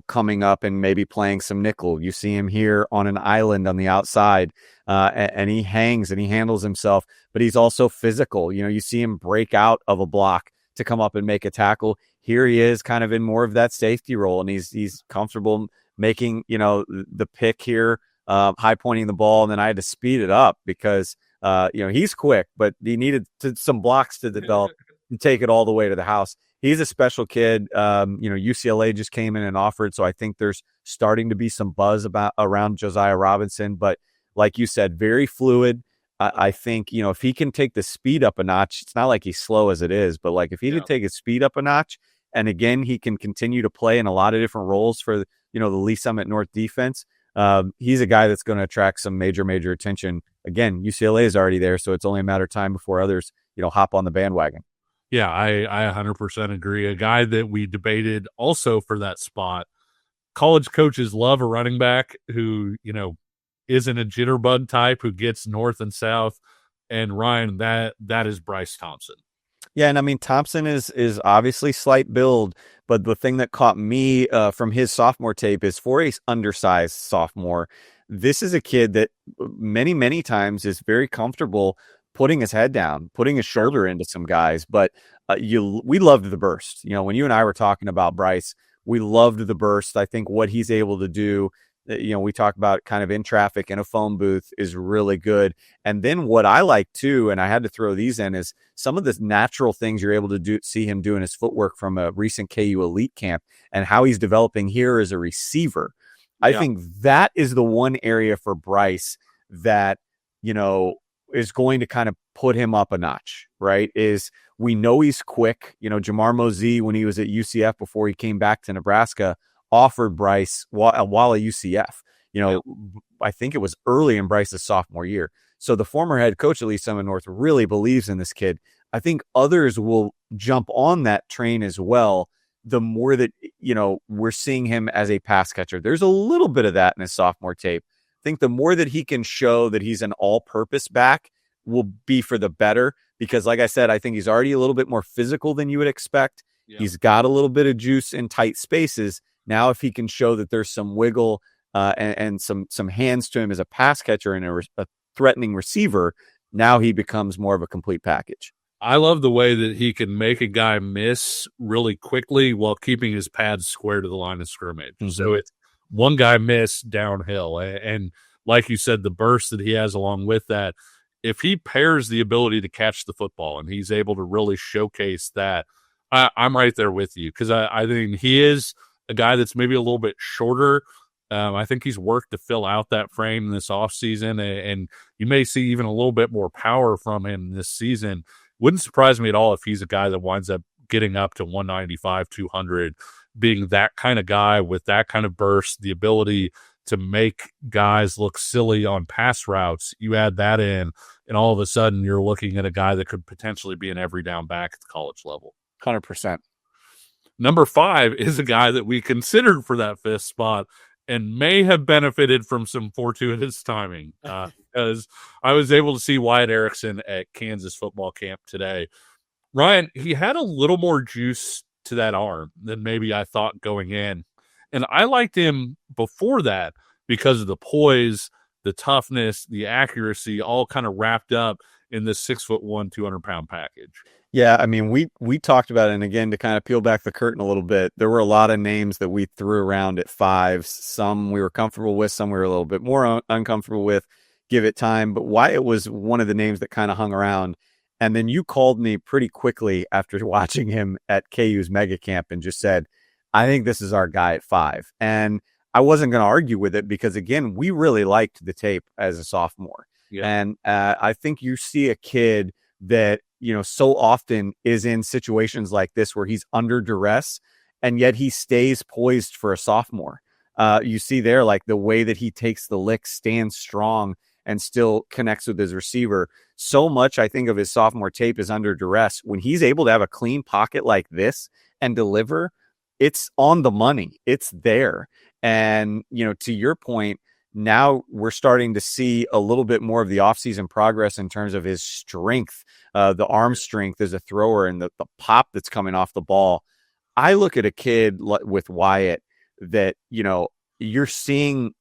coming up and maybe playing some nickel. You see him here on an island on the outside, and he hangs and he handles himself, but he's also physical. You see him break out of a block to come up and make a tackle. Here he is kind of in more of that safety role, and he's comfortable making, the pick here, high pointing the ball. And then I had to speed it up because, he's quick, but he needed some blocks to develop and take it all the way to the house. He's a special kid. UCLA just came in and offered. So I think there's starting to be some buzz around Josiah Robinson, but like you said, very fluid. I think, if he can take the speed up a notch, it's not like he's slow as it is, but like if he can take his speed up a notch, and again, he can continue to play in a lot of different roles for, the Lee Summit North defense. He's a guy that's going to attract some major attention. Again, UCLA is already there, so it's only a matter of time before others, hop on the bandwagon. Yeah, I 100% agree. A guy that we debated also for that spot. College coaches love a running back who, isn't a jitterbug type, who gets north and south. And Ryan, that is Bryce Thompson. Yeah, and I mean, Thompson is obviously slight build, but the thing that caught me from his sophomore tape is for a undersized sophomore, this is a kid that many times is very comfortable putting his head down, putting his shoulder into some guys. But we loved the burst. When you and I were talking about Bryce, we loved the burst. I think what he's able to do, we talk about kind of in traffic in a phone booth, is really good. And then what I like too, and I had to throw these in, is some of the natural things you're able to see him do in his footwork from a recent KU elite camp and how he's developing here as a receiver. I think that is the one area for Bryce that, is going to kind of put him up a notch, right? Is we know he's quick. Jamar Mosey, when he was at UCF before he came back to Nebraska, offered Bryce while at UCF. I think it was early in Bryce's sophomore year. So the former head coach at Lee Summit North really believes in this kid. I think others will jump on that train as well. The more that, we're seeing him as a pass catcher, there's a little bit of that in his sophomore tape. I think the more that he can show that he's an all-purpose back will be for the better, because like I said, I think he's already a little bit more physical than you would expect. Yeah. He's got a little bit of juice in tight spaces. Now, if he can show that there's some wiggle and some hands to him as a pass catcher and a threatening receiver, now he becomes more of a complete package. I love the way that he can make a guy miss really quickly while keeping his pads square to the line of scrimmage. Mm-hmm. So it's one guy miss downhill. And like you said, the burst that he has along with that, if he pairs the ability to catch the football and he's able to really showcase that, I'm right there with you, because I think he is a guy that's maybe a little bit shorter. I think he's worked to fill out that frame in this offseason, and you may see even a little bit more power from him this season. Wouldn't surprise me at all if he's a guy that winds up getting up to 195, 200, being that kind of guy with that kind of burst, the ability to make guys look silly on pass routes. You add that in, and all of a sudden you're looking at a guy that could potentially be an every down back at the college level. 100%. Number 5 is a guy that we considered for that 5th spot and may have benefited from some fortuitous timing, because I was able to see Wyatt Erickson at Kansas football camp today. Ryan, he had a little more juice to that arm than maybe I thought going in. And I liked him before that because of the poise, the toughness, the accuracy, all kind of wrapped up in this 6'1", 200-pound package. Yeah, I mean, we talked about it, and again, to kind of peel back the curtain a little bit, there were a lot of names that we threw around at 5s. Some we were comfortable with, some we were a little bit more uncomfortable with. give it time. But Wyatt was one of the names that kind of hung around. And then you called me pretty quickly after watching him at KU's mega camp and just said, I think this is our guy at 5. And I wasn't going to argue with it because, again, we really liked the tape as a sophomore. Yeah. And I think you see a kid that, so often is in situations like this where he's under duress and yet he stays poised for a sophomore. You see there, like the way that he takes the lick, stands strong, and still connects with his receiver. So much, I think, of his sophomore tape is under duress. When he's able to have a clean pocket like this and deliver, it's on the money. It's there. And, to your point, now we're starting to see a little bit more of the offseason progress in terms of his strength, the arm strength as a thrower and the pop that's coming off the ball. I look at a kid with Wyatt that, you're seeing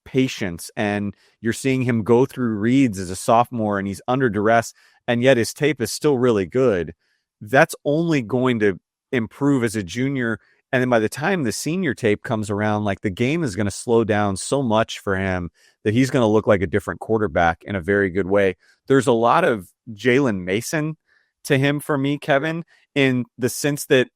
patience and you're seeing him go through reads as a sophomore and he's under duress, and yet his tape is still really good. That's only going to improve as a junior. And then by the time the senior tape comes around, like the game is going to slow down so much for him that he's going to look like a different quarterback in a very good way. There's a lot of Jalen Mason to him for me, Kevin, in the sense that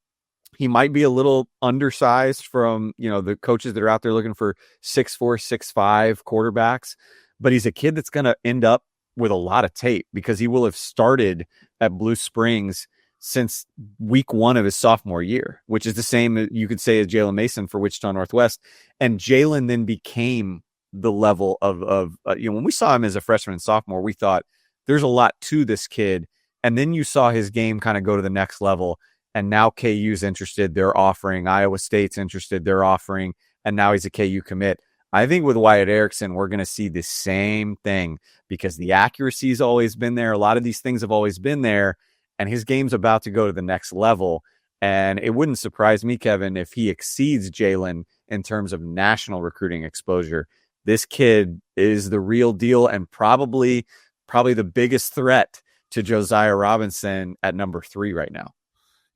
he might be a little undersized from, the coaches that are out there looking for 6'4", 6'5" quarterbacks, but he's a kid that's going to end up with a lot of tape because he will have started at Blue Springs since week 1 of his sophomore year, which is the same you could say as Jalen Mason for Wichita Northwest. And Jalen then became the level of when we saw him as a freshman and sophomore, we thought there's a lot to this kid. And then you saw his game kind of go to the next level. And now KU's interested, they're offering. Iowa State's interested, they're offering. And now he's a KU commit. I think with Wyatt Erickson, we're going to see the same thing because the accuracy's always been there. A lot of these things have always been there. And his game's about to go to the next level. And it wouldn't surprise me, Kevin, if he exceeds Jalen in terms of national recruiting exposure. This kid is the real deal and probably the biggest threat to Josiah Robinson at number 3 right now.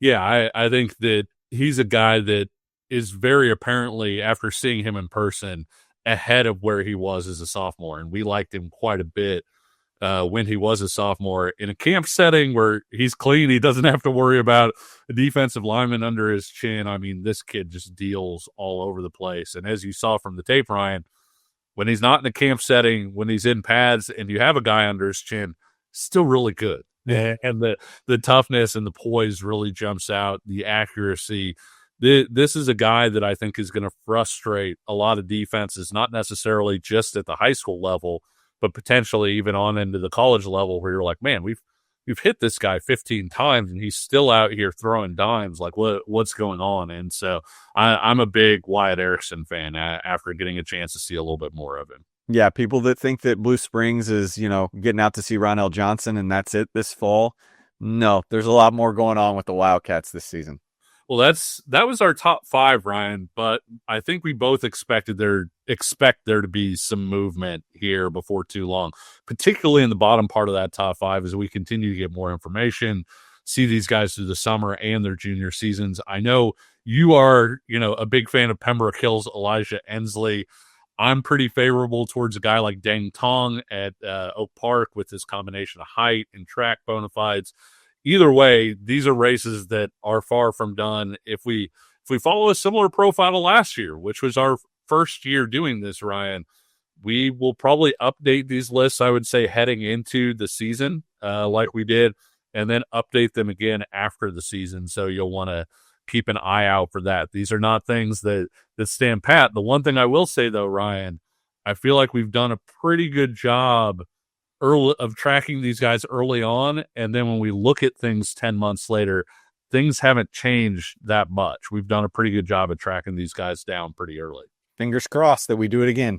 Yeah, I think that he's a guy that is very apparently, after seeing him in person, ahead of where he was as a sophomore. And we liked him quite a bit when he was a sophomore in a camp setting where he's clean. He doesn't have to worry about a defensive lineman under his chin. I mean, this kid just deals all over the place. And as you saw from the tape, Ryan, when he's not in a camp setting, when he's in pads and you have a guy under his chin, still really good. And the toughness and the poise really jumps out, the accuracy. This is a guy that I think is going to frustrate a lot of defenses, not necessarily just at the high school level, but potentially even on into the college level where you're like, man, we've hit this guy 15 times and he's still out here throwing dimes. Like what's going on? And so I'm a big Wyatt Erickson fan after getting a chance to see a little bit more of him. Yeah, people that think that Blue Springs is, getting out to see Ronell Johnson and that's it this fall. No, there's a lot more going on with the Wildcats this season. Well, that was our top 5, Ryan, but I think we both expect there to be some movement here before too long, particularly in the bottom part of that top 5 as we continue to get more information, see these guys through the summer and their junior seasons. I know you are, a big fan of Pembroke Hill's Elijah Ensley. I'm pretty favorable towards a guy like Deng Tong at Oak Park with his combination of height and track bona fides. Either way, these are races that are far from done. If we follow a similar profile to last year, which was our first year doing this, Ryan, we will probably update these lists, I would say, heading into the season like we did, and then update them again after the season. So you'll want to keep an eye out for that. These are not things that stand pat. The one thing I will say, though, Ryan, I feel like we've done a pretty good job of tracking these guys early on, and then when we look at things 10 months later, things haven't changed that much. We've done a pretty good job of tracking these guys down pretty early. Fingers crossed that we do it again.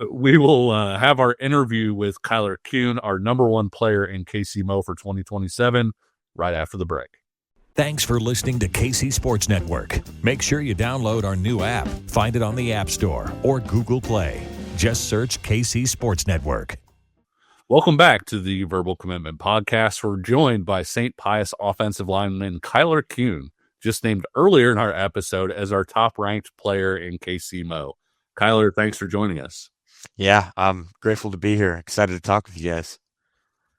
We will have our interview with Kyler Kuhn, our number 1 player in KC Mo for 2027, right after the break. Thanks for listening to KC Sports Network. Make sure you download our new app. Find it on the App Store or Google Play. Just search KC Sports Network. Welcome back to the Verbal Commitment Podcast. We're joined by St. Pious offensive lineman Kyler Kuhn, just named earlier in our episode as our top-ranked player in KC Mo. Kyler, thanks for joining us. Yeah, I'm grateful to be here. Excited to talk with you guys.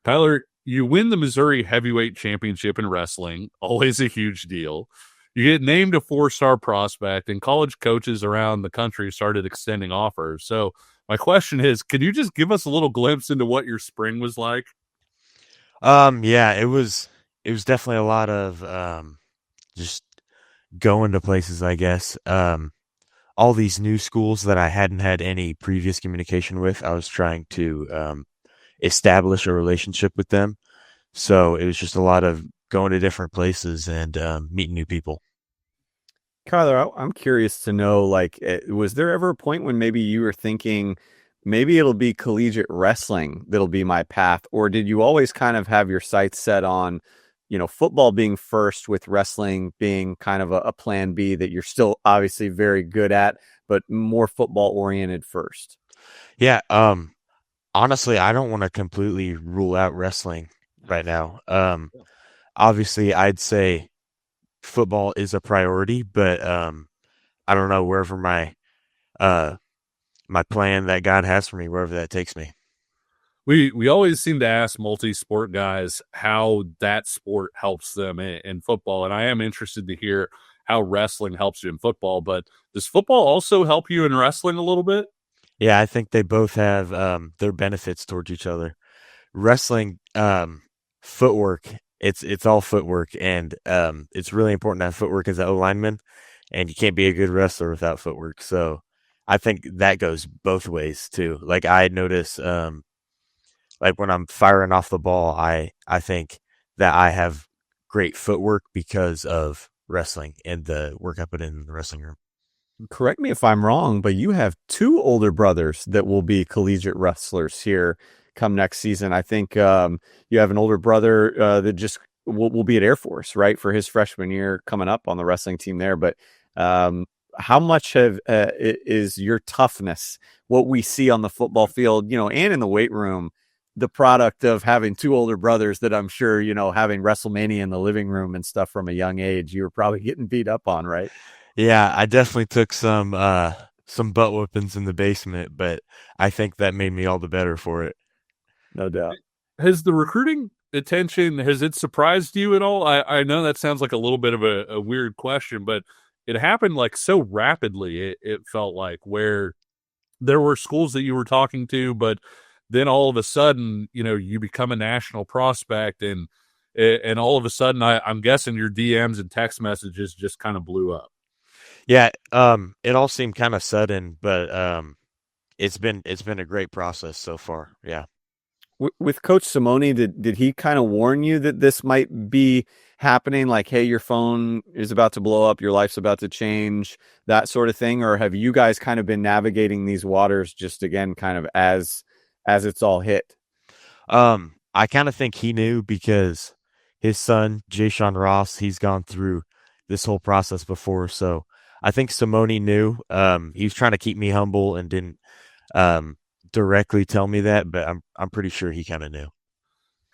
Tyler, you win the Missouri Heavyweight Championship in wrestling, always a huge deal. You get named a 4-star prospect, and college coaches around the country started extending offers. So, my question is, could you just give us a little glimpse into what your spring was like? Yeah, it was definitely a lot of just going to places, I guess. All these new schools that I hadn't had any previous communication with, I was trying to establish a relationship with them. So it was just a lot of going to different places and meeting new people. Kyler, I'm curious to know, like, was there ever a point when maybe you were thinking maybe it'll be collegiate wrestling that'll be my path, or did you always kind of have your sights set on, football being first with wrestling being kind of a plan B that you're still obviously very good at, but more football oriented first? Yeah, honestly, I don't want to completely rule out wrestling right now. Obviously, I'd say football is a priority, but I don't know wherever uh my plan that God has for me, wherever that takes me. We always seem to ask multi-sport guys how that sport helps them in football, and I am interested to hear how wrestling helps you in football. But does football also help you in wrestling a little bit? Yeah, I think they both have their benefits towards each other. Wrestling, footwork, it's all footwork, and it's really important to have footwork as an O lineman, and you can't be a good wrestler without footwork. So I think that goes both ways too. Like I notice, like when I'm firing off the ball, I think that I have great footwork because of wrestling and the work I put in the wrestling room. Correct me if I'm wrong, but you have two older brothers that will be collegiate wrestlers here come next season. I think you have an older brother that just will be at Air Force, right, for his freshman year coming up on the wrestling team there. But how much is your toughness, what we see on the football field, and in the weight room, the product of having two older brothers that I'm sure, having WrestleMania in the living room and stuff from a young age, you were probably getting beat up on, right? Yeah, I definitely took some butt whoopings in the basement, but I think that made me all the better for it. No doubt. Has the recruiting attention, has it surprised you at all? I know that sounds like a little bit of a weird question, but it happened like so rapidly. It felt like where there were schools that you were talking to, but then all of a sudden, you become a national prospect, and all of a sudden, I'm guessing your DMs and text messages just kind of blew up. Yeah, it all seemed kind of sudden, but it's been a great process so far. Yeah. With Coach Simone, did he kind of warn you that this might be happening? Like, hey, your phone is about to blow up, your life's about to change, that sort of thing, or have you guys kind of been navigating these waters just again, kind of as it's all hit? I kind of think he knew because his son, Jay Ross, he's gone through this whole process before. So I think Simone knew. He was trying to keep me humble and didn't directly tell me that, but I'm pretty sure he kind of knew.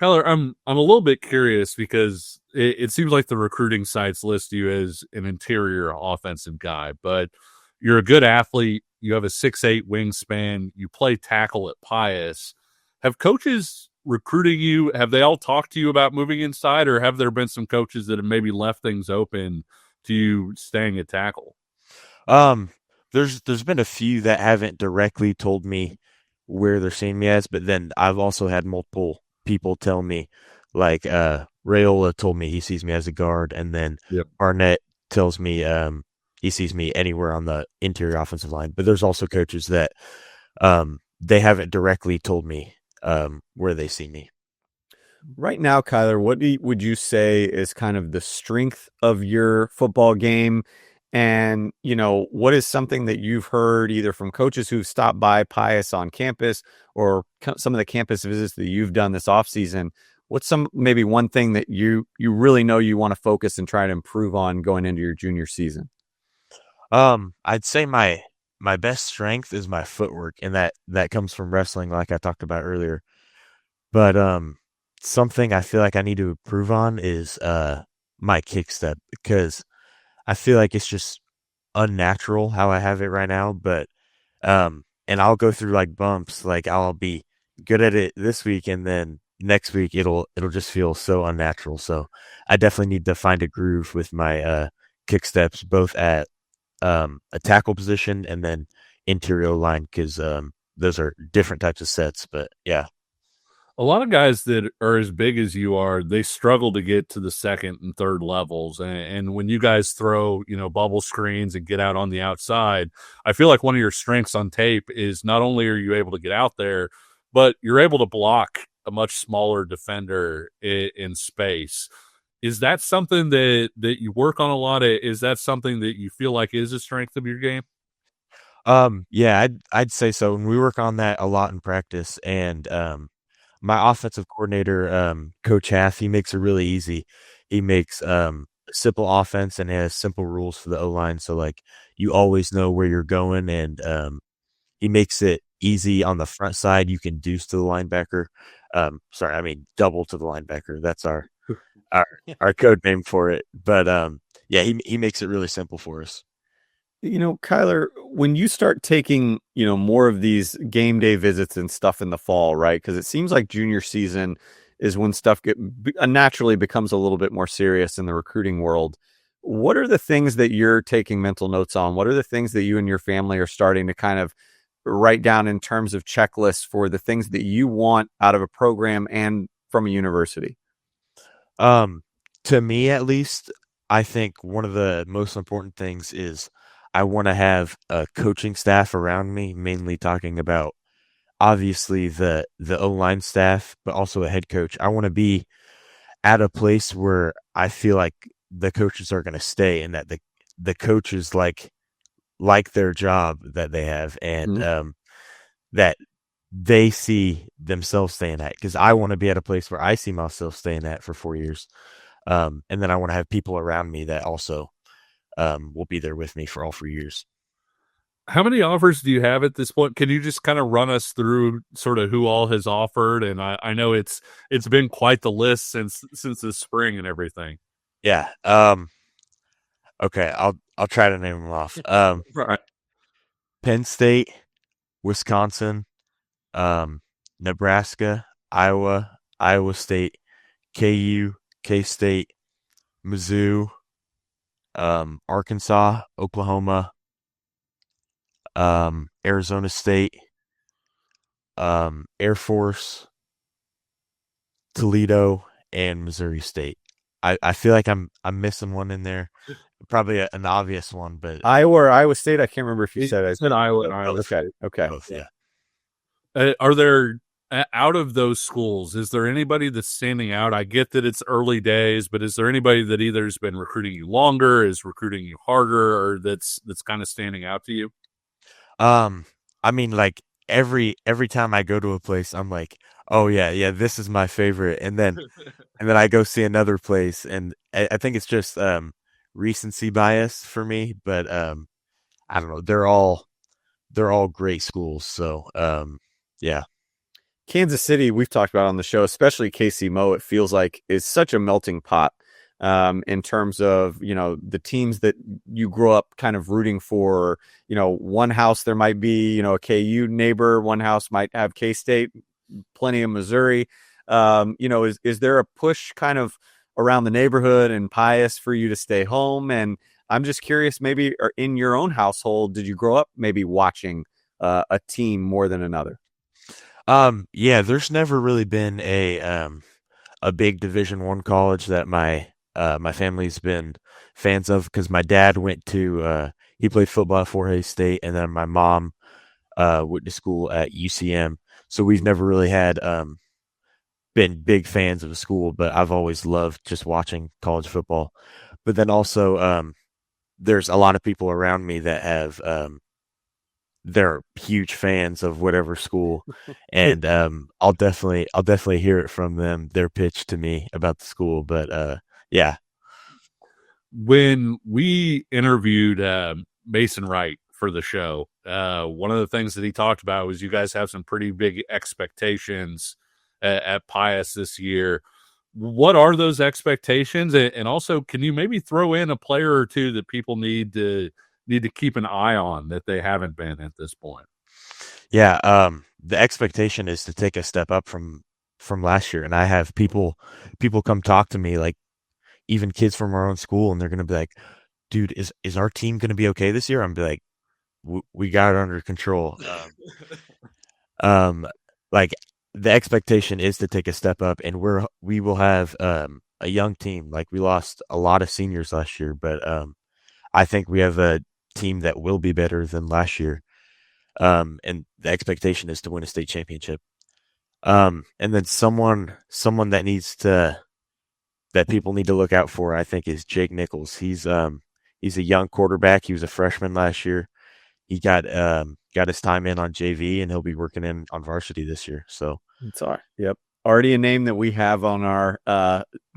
Kyler, I'm a little bit curious because it seems like the recruiting sites list you as an interior offensive guy, but you're a good athlete. You have a 6'8" wingspan. You play tackle at Pious. Have coaches recruiting you, have they all talked to you about moving inside, or have there been some coaches that have maybe left things open to you staying at tackle? Um, there's been a few that haven't directly told me where they're seeing me as, but then I've also had multiple people tell me, like Rayola told me he sees me as a guard, and then Yep. Arnett tells me he sees me anywhere on the interior offensive line. But there's also coaches that they haven't directly told me where they see me. Right now, Kyler, what would you say is kind of the strength of your football game? And, what is something that you've heard either from coaches who've stopped by Pious on campus or some of the campus visits that you've done this offseason? What's maybe one thing that you really know you want to focus and try to improve on going into your junior season? I'd say my best strength is my footwork, and that comes from wrestling, like I talked about earlier. But something I feel like I need to improve on is my kick step, because I feel like it's just unnatural how I have it right now. But and I'll go through like bumps. Like I'll be good at it this week, and then next week it'll just feel so unnatural. So I definitely need to find a groove with my kick steps, both at a tackle position and then interior line, because those are different types of sets. But yeah. A lot of guys that are as big as you are, they struggle to get to the second and third levels. And when you guys throw, bubble screens and get out on the outside, I feel like one of your strengths on tape is not only are you able to get out there, but you're able to block a much smaller defender in space. Is that something that you work on a lot? Is that something that you feel like is a strength of your game? Yeah, I'd say so. And we work on that a lot in practice. And my offensive coordinator, Coach Half, he makes it really easy. He makes simple offense and has simple rules for the O-line. So like you always know where you're going, and he makes it easy on the front side. You can deuce to the linebacker. Double to the linebacker. That's our code name for it. But yeah, he makes it really simple for us. Kyler, when you start taking, more of these game day visits and stuff in the fall, right? Because it seems like junior season is when stuff naturally becomes a little bit more serious in the recruiting world. What are the things that you're taking mental notes on? What are the things that you and your family are starting to kind of write down in terms of checklists for the things that you want out of a program and from a university? To me, at least, I think one of the most important things is I want to have a coaching staff around me, mainly talking about obviously the O-line staff, but also a head coach. I want to be at a place where I feel like the coaches are going to stay, and that the coaches like their job that they have, and that they see themselves staying at. Because I want to be at a place where I see myself staying at for 4 years, and then I want to have people around me that also will be there with me for all 4 years. How many offers do you have at this point? Can you just kind of run us through sort of who all has offered? And I know it's been quite the list since the spring and everything. Yeah. Okay. I'll try to name them off. Right. Penn State, Wisconsin, Nebraska, Iowa, Iowa State, KU, K-State, Mizzou, Arkansas, Oklahoma, Arizona State, Air Force, Toledo, and Missouri State. I feel like I'm missing one in there. Probably an obvious one, but Iowa or Iowa State. I can't remember if you said it. It's been Iowa and Iowa. Okay. both, yeah. Are there, out of those schools, is there anybody that's standing out? I get that it's early days, but is there anybody that either has been recruiting you longer, is recruiting you harder, or that's kind of standing out to you? I mean, like every time I go to a place, I'm like, oh yeah, this is my favorite, and then I go see another place, and I think it's just recency bias for me, but I don't know, they're all great schools, so yeah. Kansas City, we've talked about on the show, especially KC Mo, it feels like is such a melting pot in terms of, the teams that you grow up kind of rooting for. One house there might be, a KU neighbor, one house might have K-State, plenty of Missouri. Is there a push kind of around the neighborhood and Pious for you to stay home? And I'm just curious, maybe in your own household, did you grow up maybe watching a team more than another? Yeah, there's never really been a big Division I college that my family's been fans of, because my dad went to he played football at Fort Hays State, and then my mom went to school at UCM. So we've never really had been big fans of a school, but I've always loved just watching college football. But then also there's a lot of people around me that have they're huge fans of whatever school, and I'll definitely hear it from them, their pitch to me about the school. But yeah. When we interviewed Mason Wright for the show, one of the things that he talked about was you guys have some pretty big expectations at Pious this year. What are those expectations? And also, can you maybe throw in a player or two that people need to keep an eye on that they haven't been at this point? Yeah, the expectation is to take a step up from last year, and I have people come talk to me, like even kids from our own school, and they're gonna be like, "Dude, is our team gonna be okay this year?" I'm be like, "We got it under control." Um, like the expectation is to take a step up, and we will have a young team. Like we lost a lot of seniors last year, but I think we have a team that will be better than last year. And the expectation is to win a state championship. And then someone that people need to look out for, I think, is Jake Nichols. He's a young quarterback. He was a freshman last year. He got his time in on JV, and he'll be working in on varsity this year. So It's all right. Yep. Already a name that we have on our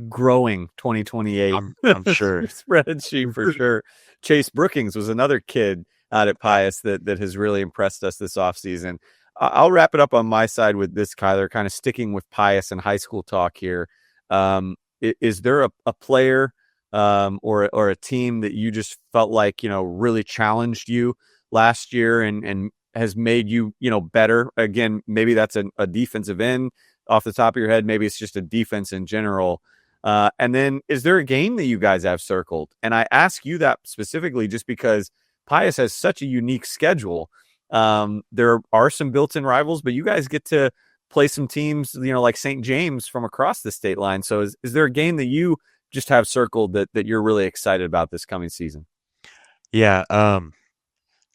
growing 2028 I'm sure. spreadsheet for sure. Chase Brookings was another kid out at Pious that has really impressed us this offseason. I'll wrap it up on my side with this, Kyler, kind of sticking with Pious and high school talk here. Is there a player or a team that you just felt like, really challenged you last year and has made you, better? Again, maybe that's a defensive end off the top of your head. Maybe it's just a defense in general. And then is there a game that you guys have circled? And I ask you that specifically just because Pious has such a unique schedule. There are some built-in rivals, but you guys get to play some teams, like St. James from across the state line. So is there a game that you just have circled that you're really excited about this coming season? Yeah,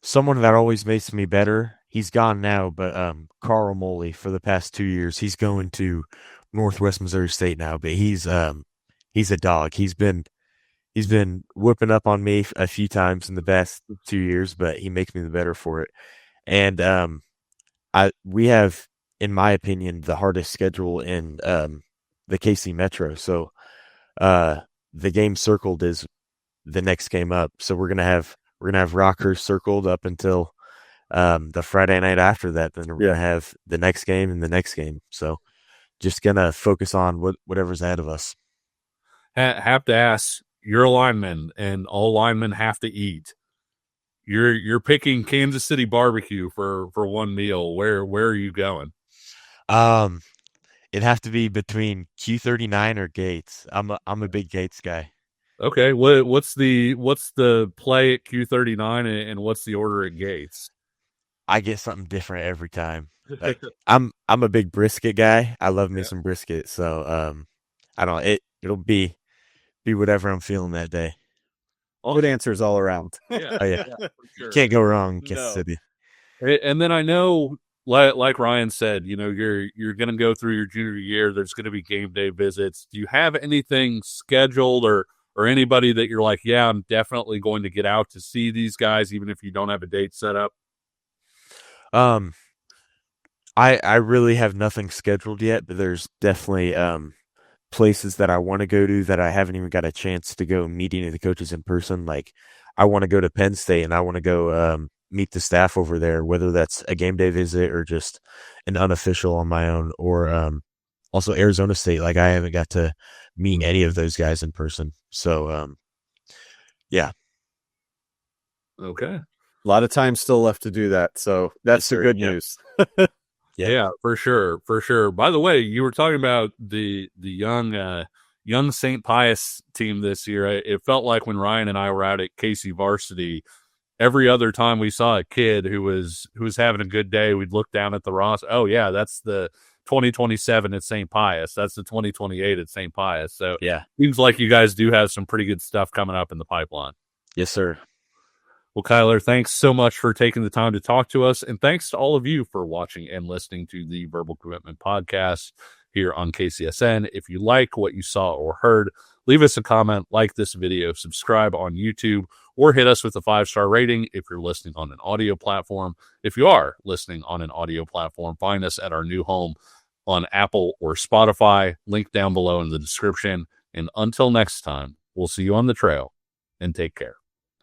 someone that always makes me better. He's gone now, but Carl Moley for the past 2 years, he's going to Northwest Missouri State now. But he's a dog. He's been whipping up on me a few times in the past 2 years, but he makes me the better for it. And we have, in my opinion, the hardest schedule in the KC Metro. So the game circled is the next game up. So we're gonna have Rockhurst circled up until the Friday night after that. Then we're gonna have the next game and the next game. So just gonna focus on whatever's ahead of us. Have to ask, you're a lineman, and all linemen have to eat. You're picking Kansas City barbecue for one meal. Where are you going? It'd have to be between Q39 or Gates. I'm a big Gates guy. Okay, what's the play at Q39 and what's the order at Gates? I get something different every time. Like, I'm a big brisket guy. I love me some brisket. So I don't. It'll be whatever I'm feeling that day. Good answers all around. Yeah, Oh yeah, for sure. can't go wrong, Kansas City. And then I know, like Ryan said, you're going to go through your junior year. There's going to be game day visits. Do you have anything scheduled or anybody that you're like, yeah, I'm definitely going to get out to see these guys, even if you don't have a date set up? I really have nothing scheduled yet, but there's definitely places that I want to go to that I haven't even got a chance to go meet any of the coaches in person. Like I want to go to Penn State and I want to go meet the staff over there, whether that's a game day visit or just an unofficial on my own, or also Arizona State. Like I haven't got to meet any of those guys in person. So yeah. Okay. A lot of time still left to do that. So that's the good news. Yeah, for sure. For sure. By the way, you were talking about the young St. Pius team this year. It felt like when Ryan and I were out at Casey Varsity, every other time we saw a kid who was having a good day, we'd look down at the roster. Oh yeah, that's the 2027 at St. Pius. That's the 2028 at St. Pius. So yeah, seems like you guys do have some pretty good stuff coming up in the pipeline. Yes, sir. Well, Kyler, thanks so much for taking the time to talk to us. And thanks to all of you for watching and listening to the Verbal Commitment Podcast here on KCSN. If you like what you saw or heard, leave us a comment, like this video, subscribe on YouTube, or hit us with a 5-star rating if you're listening on an audio platform. If you are listening on an audio platform, find us at our new home on Apple or Spotify. Link down below in the description. And until next time, we'll see you on the trail, and take care.